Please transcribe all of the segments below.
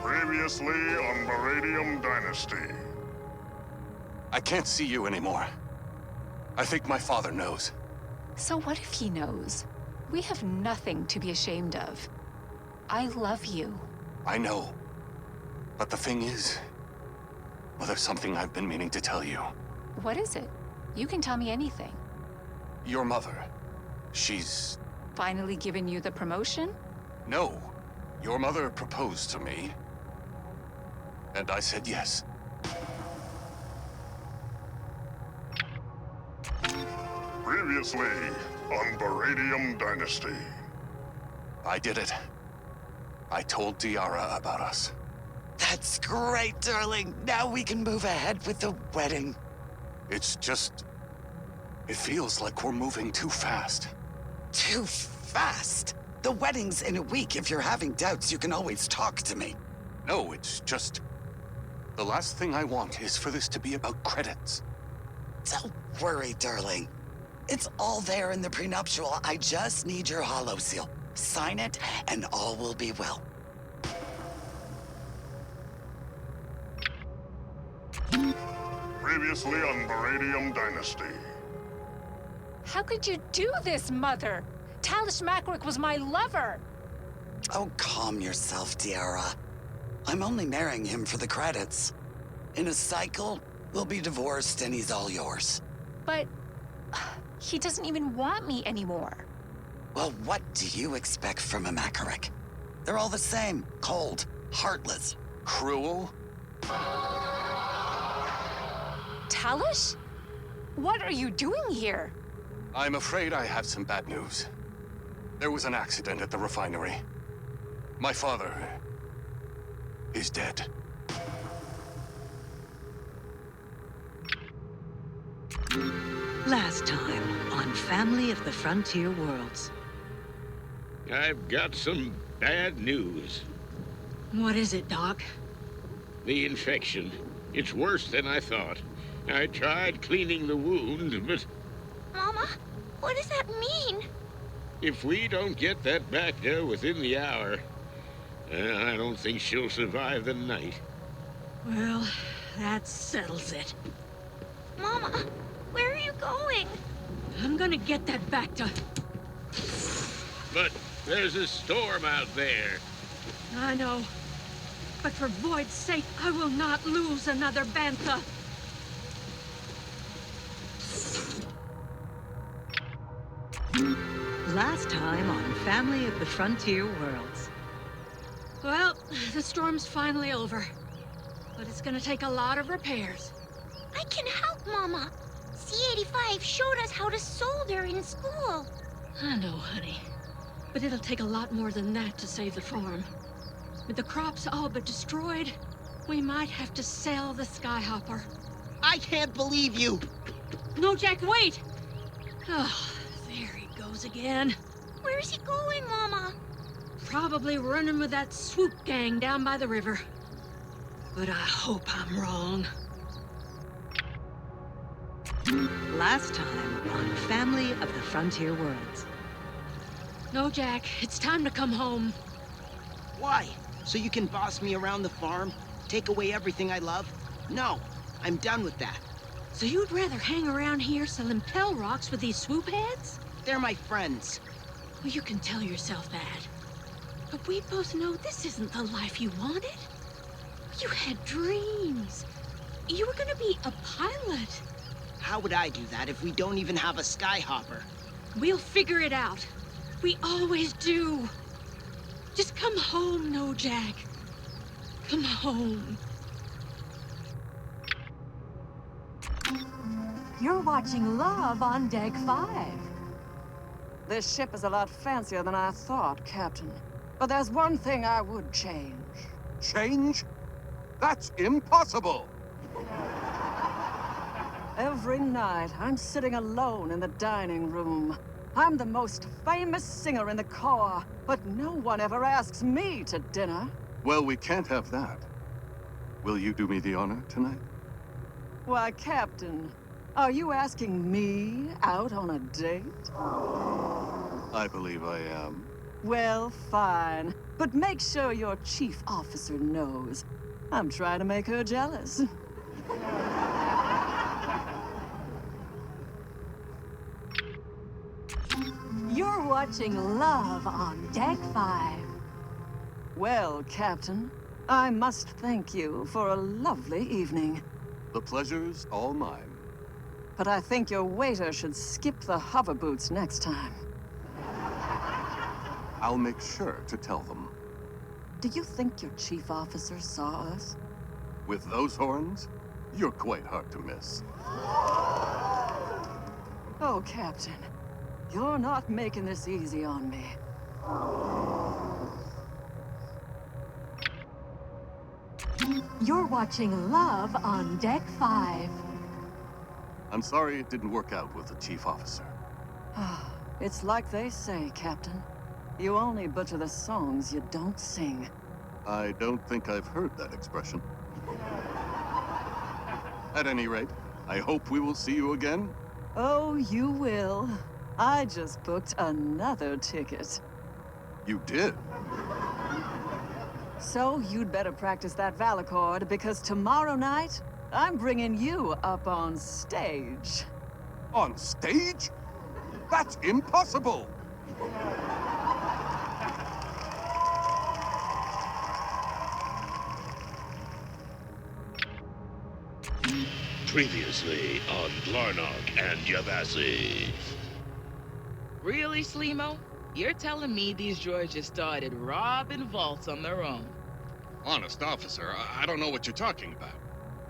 Previously on Meridium Dynasty. I can't see you anymore. I think my father knows. So what if he knows? We have nothing to be ashamed of. I love you. I know. But the thing is, well, there's something I've been meaning to tell you. What is it? You can tell me anything. Your mother, she's... Finally given you the promotion? No. Your mother proposed to me. And I said yes. Previously on Meridium Dynasty. I did it. I told Tiara about us. That's great, darling. Now we can move ahead with the wedding. It's just... It feels like we're moving too fast. Too fast? The wedding's in a week. If you're having doubts, you can always talk to me. No, it's just... The last thing I want is for this to be about credits. Don't worry, darling. It's all there in the prenuptial. I just need your hollow seal. Sign it, and all will be well. Previously on Meridium Dynasty. How could you do this, Mother? Talish Makrick was my lover! Oh, calm yourself, Tiara. I'm only marrying him for the credits. In a cycle, we'll be divorced and he's all yours. But... he doesn't even want me anymore. Well, what do you expect from a Makrick? They're all the same. Cold, heartless. Cruel? Talish? What are you doing here? I'm afraid I have some bad news. There was an accident at the refinery. My father... is dead. Last time on Family of the Frontier Worlds. I've got some bad news. What is it, Doc? The infection. It's worse than I thought. I tried cleaning the wound, but Mama, what does that mean? if we don't get that back there within the hour, I don't think she'll survive the night. Well, that settles it. Mama, where are you going? I'm gonna get that back to... But there's a storm out there. I know. But for Void's sake, I will not lose another Bantha. Last time on Family of the Frontier Worlds. Well, the storm's finally over. But it's gonna take a lot of repairs. I can help, Mama. C85 showed us how to solder in school. I know, honey. But it'll take a lot more than that to save the farm. With the crops all but destroyed, we might have to sell the Skyhopper. I can't believe you! No, Jack, wait! Oh, there he goes again. Where's he going, Mama? Probably running with that swoop gang down by the river. But I hope I'm wrong. Last time on Family of the Frontier Worlds. No, Jack, it's time to come home. Why? So you can boss me around the farm? Take away everything I love? No, I'm done with that. So you'd rather hang around here selling Pell Rocks with these swoop heads? They're my friends. Well, you can tell yourself that. But we both know this isn't the life you wanted. You had dreams. You were gonna be a pilot. How would I do that if we don't even have a Skyhopper? We'll figure it out. We always do. Just come home, No Jack. Come home. You're watching Love on Deck 5. This ship is a lot fancier than I thought, Captain. But there's one thing I would change. Change? That's impossible! Every night, I'm sitting alone in the dining room. I'm the most famous singer in the Corps, but no one ever asks me to dinner. Well, we can't have that. Will you do me the honor tonight? Why, Captain, are you asking me out on a date? I believe I am. Well, fine. But make sure your chief officer knows. I'm trying to make her jealous. You're watching Love on Deck 5. Well, Captain, I must thank you for a lovely evening. The pleasure's all mine. But I think your waiter should skip the hover boots next time. I'll make sure to tell them. Do you think your chief officer saw us? With those horns, you're quite hard to miss. Oh, Captain, you're not making this easy on me. You're watching Love on Deck 5. I'm sorry it didn't work out with the chief officer. It's like they say, Captain. You only butcher the songs you don't sing. I don't think I've heard that expression. At any rate, I hope we will see you again. Oh, you will. I just booked another ticket. You did? So you'd better practice that Valicord, because tomorrow night, I'm bringing you up on stage. On stage? That's impossible! Previously on Glarnock and Yabassi. Really, Sleemo? You're telling me these droids just started robbing vaults on their own? Honest, officer, I don't know what you're talking about.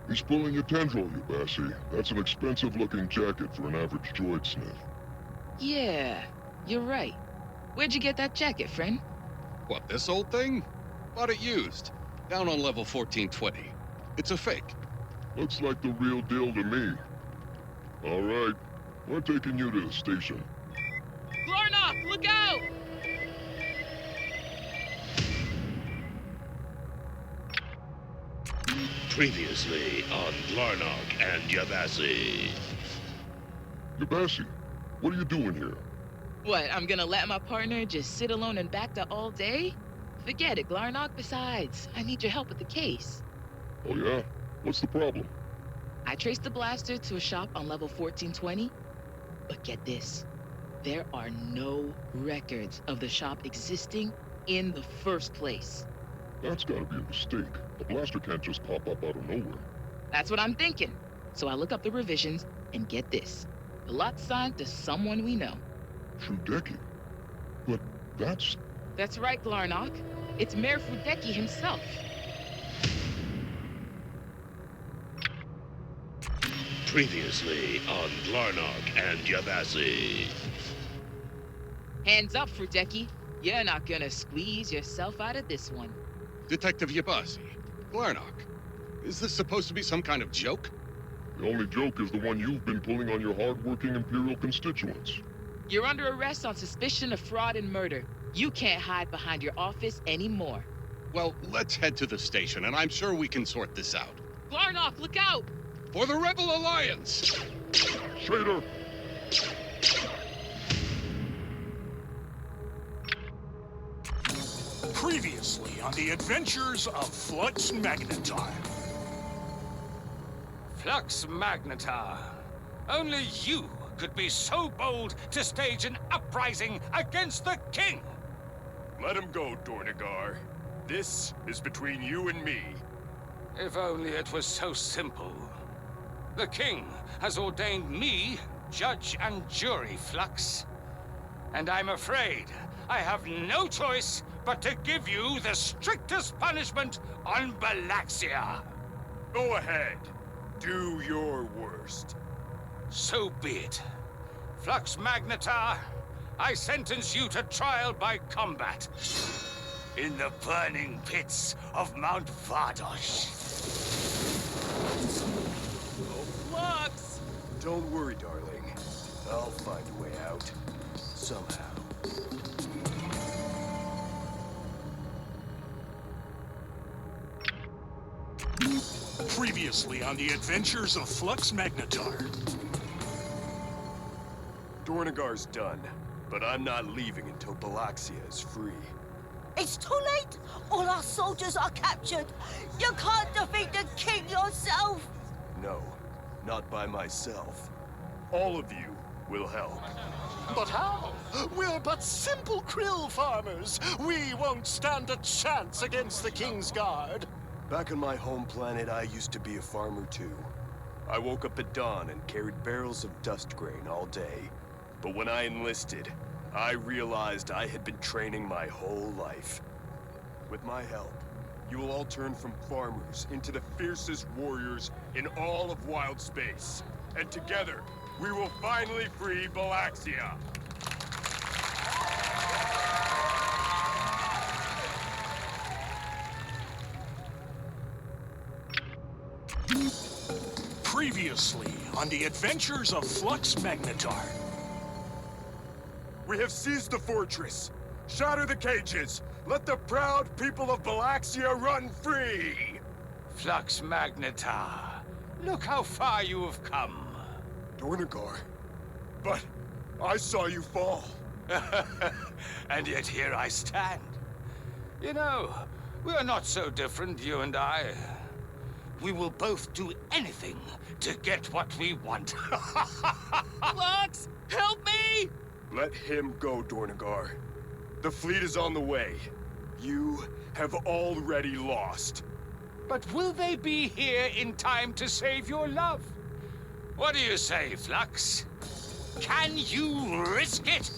He's pulling a tendril, Yabassi. That's an expensive-looking jacket for an average droid sniff. Yeah, you're right. Where'd you get that jacket, friend? What, this old thing? Bought it used. Down on level 1420. It's a fake. Looks like the real deal to me. All right, we're taking you to the station. Glarnock, look out! Previously on Glarnock and Yabassi. Yabassi, what are you doing here? What, I'm gonna let my partner just sit alone in Bacta all day? Forget it, Glarnock. Besides, I need your help with the case. Oh yeah? What's the problem? I traced the blaster to a shop on level 1420, but get this. There are no records of the shop existing in the first place. That's gotta be a mistake. The blaster can't just pop up out of nowhere. That's what I'm thinking. So I look up the revisions, and get this. The lot's signed to someone we know. Trudecki? But that's... That's right, Glarnock. It's Mayor Fudecki himself. Previously on Glarnock and Yabassi. Hands up, Fudecki. You're not gonna squeeze yourself out of this one. Detective Yabassi, Glarnock, is this supposed to be some kind of joke? The only joke is the one you've been pulling on your hard-working Imperial constituents. You're under arrest on suspicion of fraud and murder. You can't hide behind your office anymore. Well, let's head to the station, and I'm sure we can sort this out. Glarnock, look out! For the Rebel Alliance! Shader! Previously on the adventures of Flux Magnetar. Flux Magnetar. Only you could be so bold to stage an uprising against the king. Let him go, Dornigar. This is between you and me. If only it was so simple. The king has ordained me judge and jury, Flux. And I'm afraid I have no choice but to give you the strictest punishment on Balaxia. Go ahead. Do your worst. So be it. Flux Magnetar, I sentence you to trial by combat in the burning pits of Mount Vardosh. Oh, Flux! Don't worry, darling. I'll find a way out. Somehow. Previously on the adventures of Flux Magnetar. Dornigar's done, but I'm not leaving until Balaxia is free. It's too late! All our soldiers are captured! You can't defeat the king yourself! No, not by myself. All of you will help. But how? We're but simple krill farmers. We won't stand a chance against the King's Guard. Back on my home planet, I used to be a farmer too. I woke up at dawn and carried barrels of dust grain all day. But when I enlisted, I realized I had been training my whole life. With my help, you will all turn from farmers into the fiercest warriors in all of wild space. And together, we will finally free Balaxia. Previously on the adventures of Flux Magnetar. We have seized the fortress. Shatter the cages. Let the proud people of Balaxia run free. Flux Magnetar, look how far you have come. Dornagar, but I saw you fall. And yet here I stand. You know, we are not so different, you and I. We will both do anything to get what we want. Flux, help me! Let him go, Dornagar. The fleet is on the way. You have already lost. But will they be here in time to save your love? What do you say, Flux? Can you risk it?